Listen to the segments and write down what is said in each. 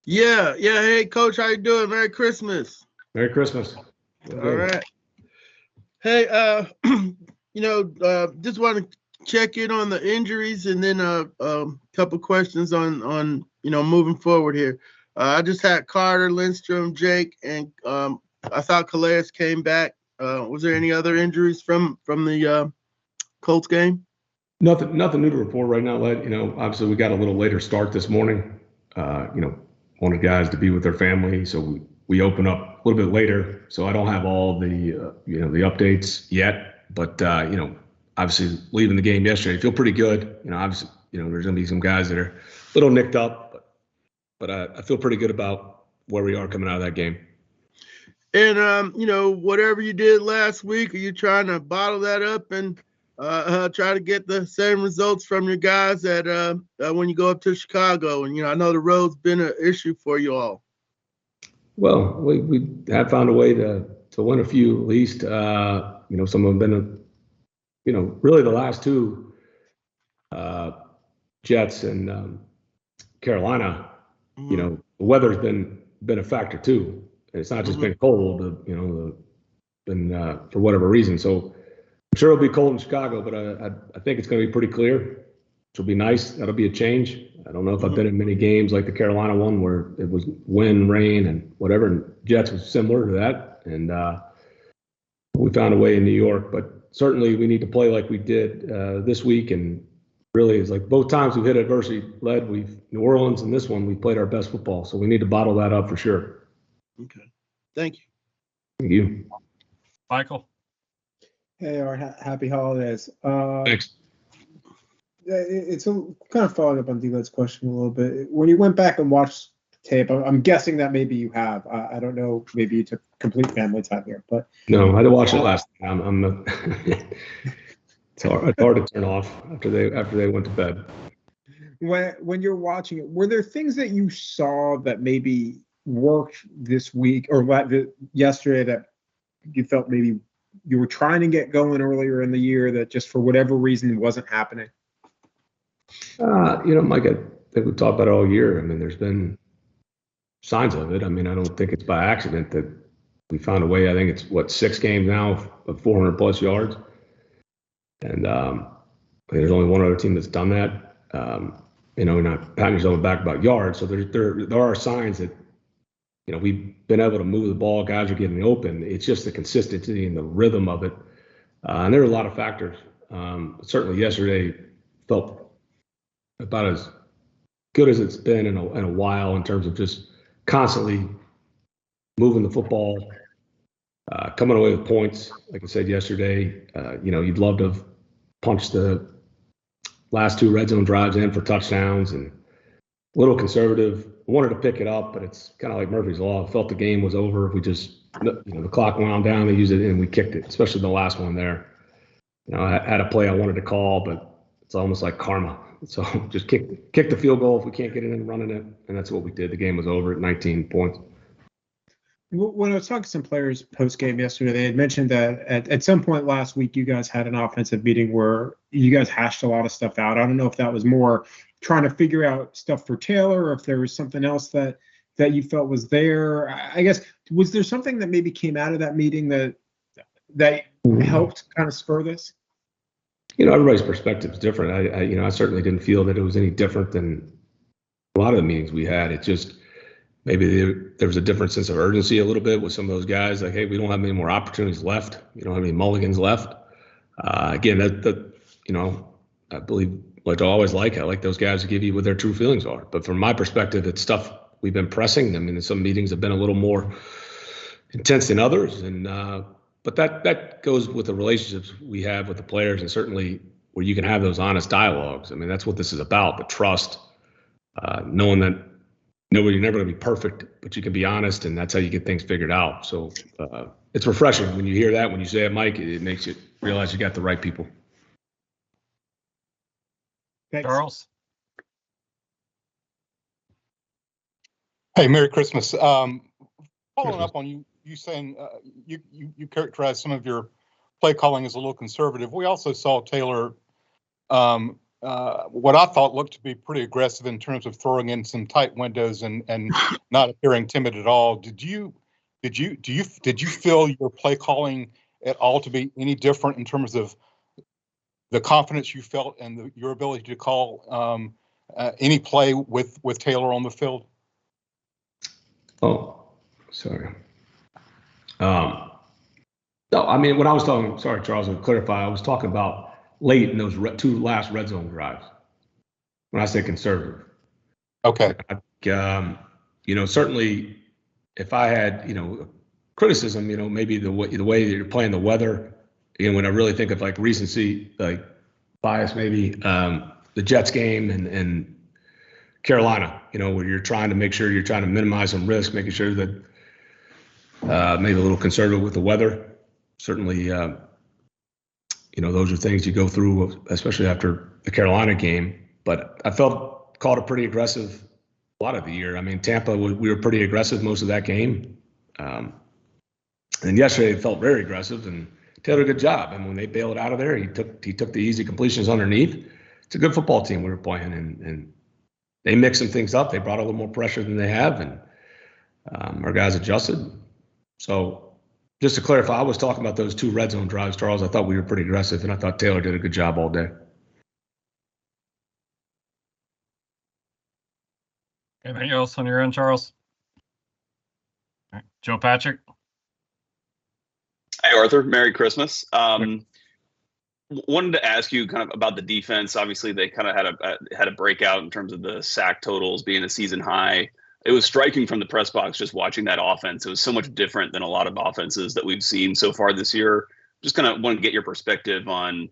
Yeah. Hey, Coach, how you doing? Merry Christmas. Merry Christmas. All right. Hey, just want to check in on the injuries and then a couple questions on moving forward here. I just had Carter, Lindstrom, Jake, and I thought Calais came back. Was there any other injuries from the Colts game? Nothing new to report right now, Led. Obviously we got a little later start this morning. Wanted guys to be with their family, so we open up a little bit later. So I don't have all the the updates yet, but obviously leaving the game yesterday, I feel pretty good. Obviously there's gonna be some guys that are a little nicked up, but I feel pretty good about where we are coming out of that game. And whatever you did last week, are you trying to bottle that up and try to get the same results from your guys at when you go up to Chicago? And I know the road's been an issue for you all. Well, we have found a way to win a few at least. Some have been really the last two, Jets and Carolina. The weather's been a factor too. It's not just been cold. Been for whatever reason. So I'm sure it'll be cold in Chicago, but I think it's going to be pretty clear, which will be nice. That'll be a change. I don't know if I've been in many games like the Carolina one where it was wind, rain, and whatever. And Jets was similar to that. And we found a way in New York. But certainly we need to play like we did this week. And really, it's like both times we've hit adversity, Led, New Orleans and this one, we played our best football. So we need to bottle that up for sure. Okay. Thank you. Thank you. Michael. Hey, Art, happy holidays. Thanks. It's kind of following up on D-Led's question a little bit. When you went back and watched the tape, I'm guessing that maybe you have. I don't know. Maybe you took complete family time here, but no, I didn't watch it last time. It's hard to turn off after they went to bed. When you're watching it, were there things that you saw that maybe worked this week or yesterday that you felt maybe you were trying to get going earlier in the year that just for whatever reason wasn't happening? Mike, I think we've talked about it all year. I mean, there's been signs of it. I mean, I don't think it's by accident that we found a way. I think it's 6 games now of 400 plus yards. And there's only one other team that's done that. We're not patting yourself on the back about yards. So there are signs that, we've been able to move the ball. Guys are getting open. It's just the consistency and the rhythm of it. And there are a lot of factors. Certainly yesterday felt about as good as it's been in a while in terms of just constantly moving the football, coming away with points. Like I said yesterday, you'd love to have punched the last 2 red zone drives in for touchdowns and a little conservative. I wanted to pick it up, but it's kind of like Murphy's Law. I felt the game was over. We just, the clock wound down, they used it, and we kicked it, especially the last one there. I had a play I wanted to call, but it's almost like karma. So just kick the field goal if we can't get it in running it, and that's what we did. The game was over at 19 points. When I was talking to some players post-game yesterday, they had mentioned that at some point last week, you guys had an offensive meeting where you guys hashed a lot of stuff out. I don't know if that was more trying to figure out stuff for Taylor or if there was something else that you felt was there. I guess, was there something that maybe came out of that meeting that helped kind of spur this? Everybody's perspective is different. I certainly didn't feel that it was any different than a lot of the meetings we had. It just, maybe there was a different sense of urgency a little bit with some of those guys. Like, hey, we don't have any more opportunities left. We don't have any mulligans left. Again, I believe, like I always I like those guys to give you what their true feelings are. But from my perspective, it's stuff we've been pressing them. And some meetings have been a little more intense than others. And but that goes with the relationships we have with the players, and certainly where you can have those honest dialogues. I mean, that's what this is about, the trust, knowing that you're never going to be perfect, but you can be honest, and that's how you get things figured out. So it's refreshing when you hear that. When you say it, Mike, it makes you realize you got the right people. Thanks. Charles. Hey, Merry Christmas. Following up on you saying you characterized some of your play calling as a little conservative. We also saw Taylor what I thought looked to be pretty aggressive in terms of throwing in some tight windows and not appearing timid at all. Did you feel your play calling at all to be any different in terms of the confidence you felt and your ability to call any play with Taylor on the field? Oh, sorry. No, I mean, when I was talking, sorry, Charles, to clarify, I was talking about late in those two last red zone drives. When I say conservative. Okay. Certainly if I had, criticism, maybe the way that you're playing the weather, when I really think of like recency, like bias, maybe the Jets game and Carolina, where you're trying to make sure you're trying to minimize some risk, making sure that maybe a little conservative with the weather. Certainly, those are things you go through, especially after the Carolina game. But I called it pretty aggressive a lot of the year. I mean, Tampa, we were pretty aggressive most of that game. And yesterday it felt very aggressive, and Taylor did a good job. And when they bailed out of there, he took the easy completions underneath. It's a good football team we were playing, and they mixed some things up. They brought a little more pressure than they have, and our guys adjusted. So just to clarify, I was talking about those two red zone drives, Charles. I thought we were pretty aggressive, and I thought Taylor did a good job all day. Anything else on your end, Charles? All right. Joe Patrick. Hey, Arthur. Merry Christmas. Wanted to ask you kind of about the defense. Obviously, they kind of had a breakout in terms of the sack totals being a season high. It was striking from the press box just watching that offense. It was so much different than a lot of offenses that we've seen so far this year. Just kind of want to get your perspective on,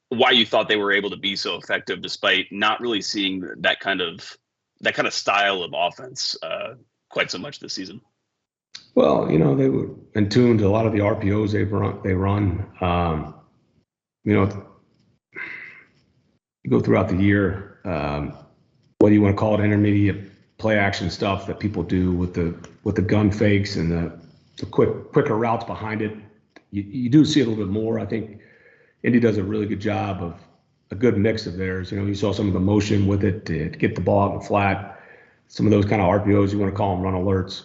why you thought they were able to be so effective despite not really seeing that kind of style of offense quite so much this season. Well, they were in tune to a lot of the RPOs they run. You go throughout the year, whether you want to call it intermediate play action stuff that people do with the gun fakes and the quicker routes behind it, you do see a little bit more. I think Indy does a really good job of a good mix of theirs. You saw some of the motion with it to get the ball out in the flat. Some of those kind of RPOs, you want to call them run alerts.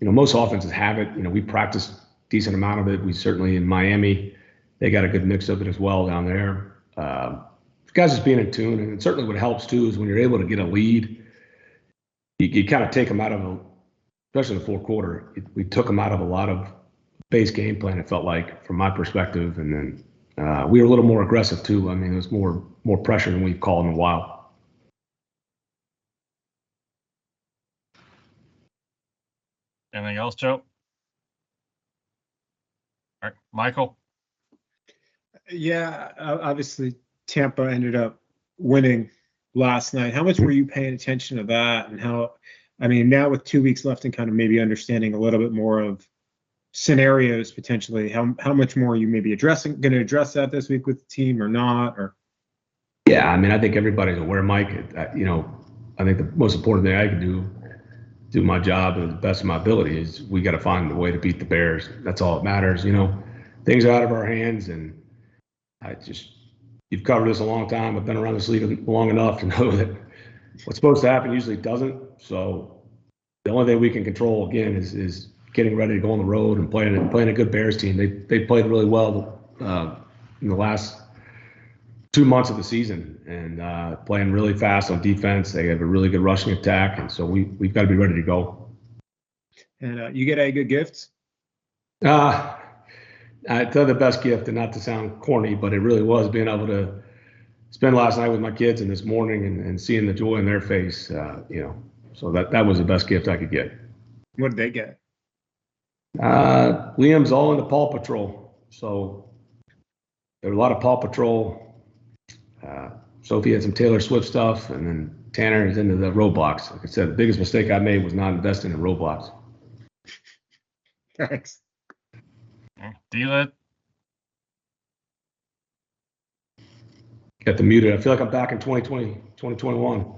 Most offenses have it. We practice decent amount of it. We certainly in Miami, they got a good mix of it as well down there. Guys just being in tune, and certainly what helps too is when you're able to get a lead, you kind of take them out of, especially in the fourth quarter, we took them out of a lot of base game plan, it felt like, from my perspective. And then we were a little more aggressive too. I mean, it was more pressure than we've called in a while. Anything else, Joe? All right, Michael. Yeah, obviously Tampa ended up winning last night. How much were you paying attention to that, and now with 2 weeks left and kind of maybe understanding a little bit more of scenarios potentially, how much more are you maybe going to address that this week with the team or not? Or yeah, I mean, I think everybody's aware, Mike. I think the most important thing I can do my job to the best of my ability is we got to find a way to beat the Bears. That's all that matters. Things are out of our hands, and you've covered this a long time. I've been around this league long enough to know that what's supposed to happen usually doesn't. So the only thing we can control again is getting ready to go on the road and playing a good Bears team. They played really well in the last 2 months of the season, and playing really fast on defense. They have a really good rushing attack, and so we've got to be ready to go. And you get any good gifts? It's the best gift, and not to sound corny, but it really was being able to spend last night with my kids and this morning and seeing the joy in their face. So that was the best gift I could get. What did they get? Liam's all into Paw Patrol, so there were a lot of Paw Patrol. Sophie had some Taylor Swift stuff, and then Tanner is into the Roblox. Like I said, the biggest mistake I made was not investing in Roblox. Thanks. D-Led. Got the muted. I feel like I'm back in 2020, 2021.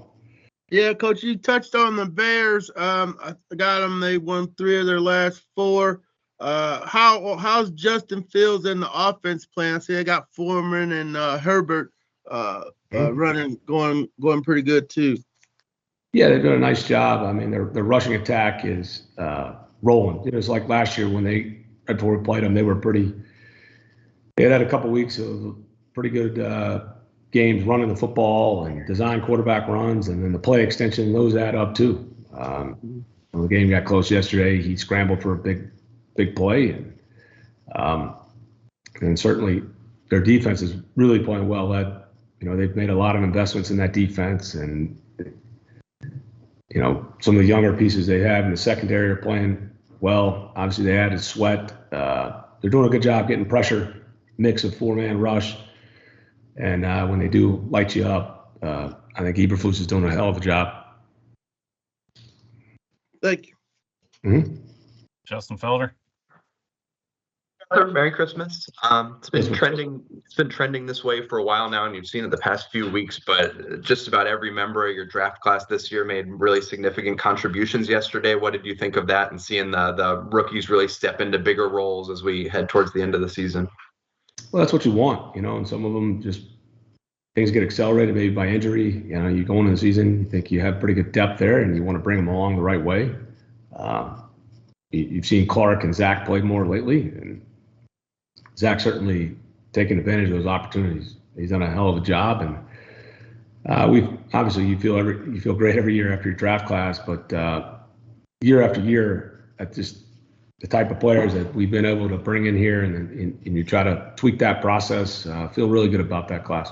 Yeah, Coach, you touched on the Bears. I got them. They won 3 of their last 4. How's Justin Fields and the offense playing? I see they got Foreman and Herbert running, going pretty good too. Yeah, they're doing a nice job. I mean, their rushing attack is rolling. It was like last year when right before we played them, they had a couple weeks of pretty good games running the football and design quarterback runs, and then the play extension, those add up too. When the game got close yesterday, he scrambled for a big play, and certainly their defense is really playing well. They've made a lot of investments in that defense, and some of the younger pieces they have in the secondary are playing well. Obviously, they added Sweat. They're doing a good job getting pressure, mix of 4-man rush, and when they do light you up, I think Eberflus is doing a hell of a job. Thank you. Mm-hmm. Justin Felder. Merry Christmas. It's been trending this way for a while now, and you've seen it the past few weeks, but just about every member of your draft class this year made really significant contributions yesterday. What did you think of that, and seeing the rookies really step into bigger roles as we head towards the end of the season? Well, that's what you want, and some of them just things get accelerated maybe by injury. You go into the season, you think you have pretty good depth there, and you want to bring them along the right way. You've seen Clark and Zach play more lately, and Zach certainly taking advantage of those opportunities. He's done a hell of a job, and you feel great every year after your draft class, but year after year, that's just the type of players that we've been able to bring in here, and you try to tweak that process. Feel really good about that class.